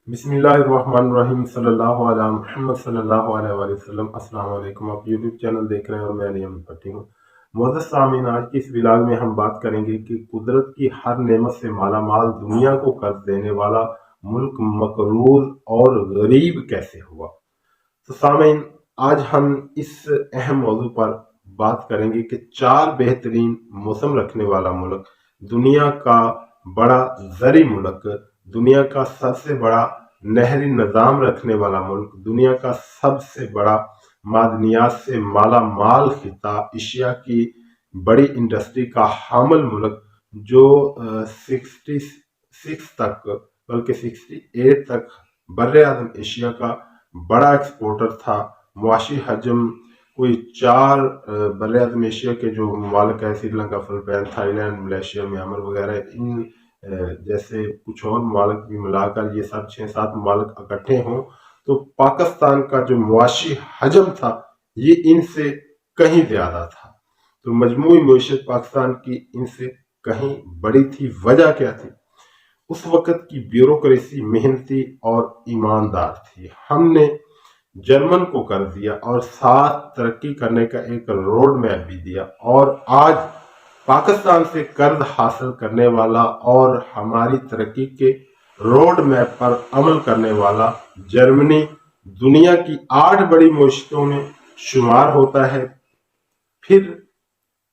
بسم اللہ الرحمن الرحیم صلی اللہ علیہ محمد صلی اللہ علیہ وآلہ وسلم۔ السلام علیکم، آپ یوٹیوب چینل دیکھ رہے ہیں اور میں علی احمد پٹھی ہوں۔ معزز سامعین، آج کی اس ولاگ میں ہم بات کریں گے کہ قدرت کی ہر نعمت سے مالا مال دنیا کو قرض دینے والا ملک مقروض اور غریب کیسے ہوا۔ تو سامعین، آج ہم اس اہم موضوع پر بات کریں گے کہ 4 بہترین موسم رکھنے والا ملک، دنیا کا بڑا زرعی ملک، دنیا کا سب سے بڑا نہری نظام رکھنے والا ملک، دنیا کا سب سے بڑا معدنیات سے مالا مال خطہ، ایشیا کی بڑی انڈسٹری کا حامل ملک، جو 66 تک بلکہ 68 تک بر اعظم ایشیا کا بڑا ایکسپورٹر تھا۔ معاشی حجم کوئی 4 بر اعظم ایشیا کے جو ممالک ہیں، Sri Lanka, Philippines, Thailand, Malaysia, Myanmar وغیرہ، ان جیسے کچھ اور ممالک بھی ملا کر یہ سب 6-7 ممالک اکٹھے ہوں تو پاکستان کا جو معاشی حجم تھا یہ ان سے کہیں زیادہ تھا۔ تو مجموعی معیشت پاکستان کی ان سے کہیں بڑی تھی۔ وجہ کیا تھی؟ اس وقت کی بیوروکریسی محنتی اور ایماندار تھی۔ ہم نے جرمن کو کر دیا اور ساتھ ترقی کرنے کا ایک روڈ میپ بھی دیا، اور آج پاکستان سے قرض حاصل کرنے والا اور ہماری ترقی کے روڈ میپ پر عمل کرنے والا جرمنی دنیا کی 8 بڑی معیشتوں میں شمار ہوتا ہے۔ پھر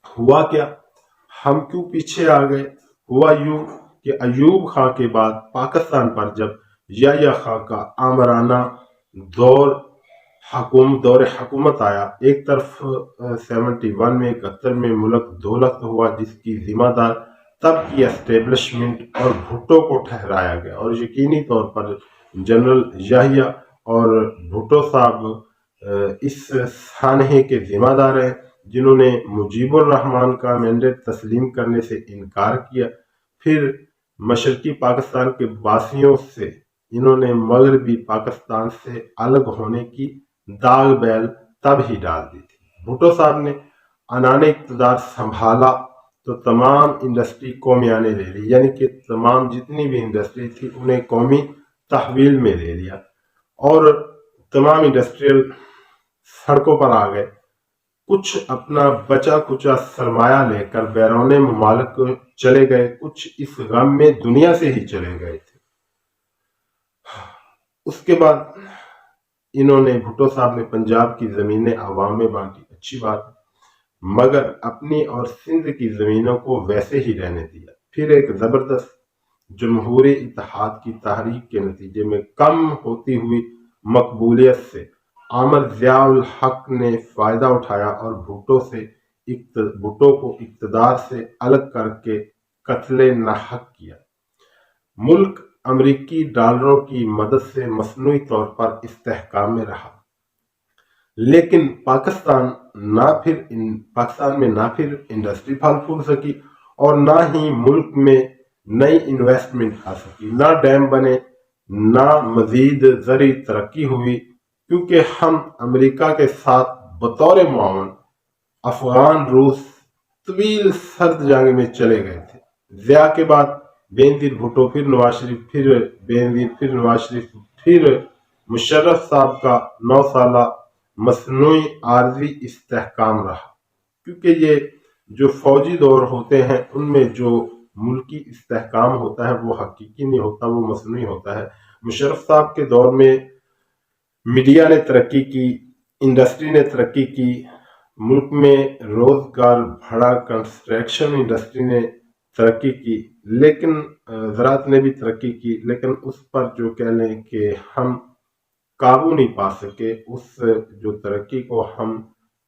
ہوا کیا؟ ہم کیوں پیچھے آ گئے؟ ہوا یوں کہ ایوب خان کے بعد پاکستان پر جب یحییٰ خان کا آمرانہ دور حکومت آیا، ایک طرف 71 میں 71 میں ملک دولت ہوا، جس کی ذمہ دار تب کی اسٹیبلشمنٹ اور بھٹو کو ٹھہرایا گیا، اور یقینی طور پر جنرل یحییٰ اور بھٹو صاحب اس سانحے کے ذمہ دار ہیں جنہوں نے مجیب الرحمان کا مینڈیٹ تسلیم کرنے سے انکار کیا۔ پھر مشرقی پاکستان کے باسیوں سے انہوں نے مغربی پاکستان سے الگ ہونے کی داغ بیل تب ہی ڈال دی تھی۔ بھٹو صاحب نے عنان اقتدار سنبھالا تو تمام انڈسٹری قومیانے لے لی، یعنی کہ تمام جتنی بھی انڈسٹری تھی انہیں قومی تحویل میں لے لیا، اور تمام انڈسٹریل سڑکوں پر آ گئے۔ کچھ اپنا بچا کچا سرمایہ لے کر بیرون ممالک چلے گئے، کچھ اس غم میں دنیا سے ہی چلے گئے تھے۔ اس کے بعد انہوں نے بھٹو صاحب نے پنجاب کی زمینیں عوام میں بانٹی، اچھی بات، مگر اپنی اور سندھ کی زمینوں کو ویسے ہی رہنے دیا۔ پھر ایک زبردست جمہوری اتحاد کی تحریک کے نتیجے میں کم ہوتی ہوئی مقبولیت سے عامر ضیاء الحق نے فائدہ اٹھایا اور بھٹو کو اقتدار سے الگ کر کے قتل ناحق کیا۔ ملک امریکی ڈالروں کی مدد سے مصنوعی طور پر استحکام میں رہا، لیکن پاکستان میں نہ پھر انڈسٹری پھل پھول سکی اور نہ ہی ملک میں نئی انویسٹمنٹ آ سکی، نہ ڈیم بنے، نہ مزید زرعی ترقی ہوئی، کیونکہ ہم امریکہ کے ساتھ بطور معاون افغان روس طویل سرد جنگ میں چلے گئے تھے۔ ضیاء کے بعد بینظیر بھٹو، پھر نواز شریف، پھر بینظیر، پھر نواز شریف، پھر مشرف صاحب کا 9 سالہ مصنوعی عارضی استحکام رہا، کیونکہ یہ جو فوجی دور ہوتے ہیں ان میں جو ملکی استحکام ہوتا ہے وہ حقیقی نہیں ہوتا، وہ مصنوعی ہوتا ہے۔ مشرف صاحب کے دور میں میڈیا نے ترقی کی، انڈسٹری نے ترقی کی، ملک میں روزگار بڑھا، کنسٹرکشن انڈسٹری نے ترقی کی، لیکن زراعت نے بھی ترقی کی، لیکن اس پر جو کہہ لیں کہ ہم قابو نہیں پا سکے، اس جو ترقی کو ہم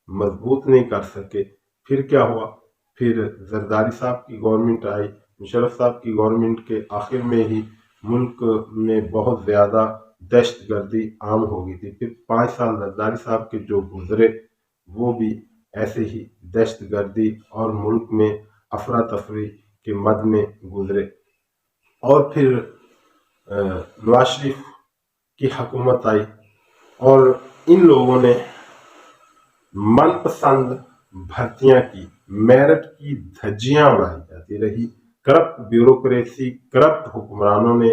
مضبوط نہیں کر سکے۔ پھر کیا ہوا؟ پھر زرداری صاحب کی گورنمنٹ آئی، مشرف صاحب کی گورنمنٹ کے آخر میں ہی ملک میں بہت زیادہ دہشت گردی عام ہو گئی تھی۔ پھر 5 سال زرداری صاحب کے جو گزرے وہ بھی ایسے ہی دہشت گردی اور ملک میں افراتفری کے مد میں گزرے، اور پھر نواز شریف کی حکومت آئی اور ان لوگوں نے من پسند بھرتیاں کی، میرٹ کی دھجیاں اڑائی جاتی رہی، کرپٹ بیوروکریسی، کرپٹ حکمرانوں نے